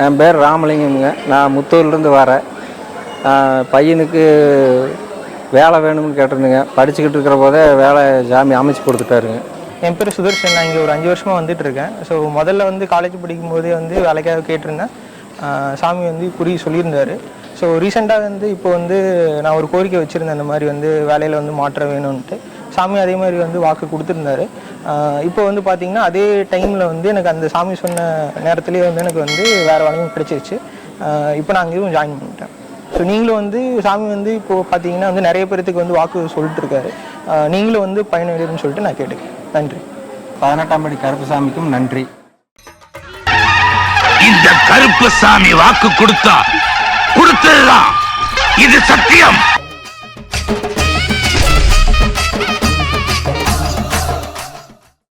என் பேர் ராமலிங்கம்ங்க. நான் முத்தூர்லேருந்து வரேன். பையனுக்கு வேலை வேணும்னு கேட்டிருந்தேங்க. படிச்சுக்கிட்டு இருக்கிற போதே வேலை சாமி அமைச்சு கொடுத்துட்டாருங்க. என் பேர் சுதர்ஷன். நான் இங்கே ஒரு 5 வருஷமாக வந்துட்டுருக்கேன். ஸோ முதல்ல காலேஜ் படிக்கும்போதே வேலைக்காக கேட்டிருந்தேன். சாமி சொல்லியிருந்தார். ஸோ ரீசெண்டாக இப்போ நான் ஒரு கோரிக்கை வச்சுருந்தேன். இந்த மாதிரி வேலையில் மாற்றம் வேணும்ன்ட்டு. சாமி அதே மாதிரி வாக்கு கொடுத்துருந்தாரு. இப்போ பார்த்தீங்கன்னா அதே டைமில் எனக்கு அந்த சாமி சொன்ன நேரத்துலேயே எனக்கு வேறு வேலையும் கிடைச்சிருச்சு. இப்போ நான் அங்கேயும் ஜாயின் பண்ணிட்டேன். ஸோ நீங்களும் சாமி இப்போது பார்த்தீங்கன்னா நிறைய பேர்த்துக்கு வாக்கு சொல்லிட்டு இருக்காரு. நீங்களும் பயனடைன்னு சொல்லிட்டு நான் கேட்டுக்கேன். நன்றி. 18ஆம் படி கருப்புசாமிக்கும் நன்றி. இந்த கருப்புசாமி வாக்கு கொடுத்ததுதான் இது சத்தியம்.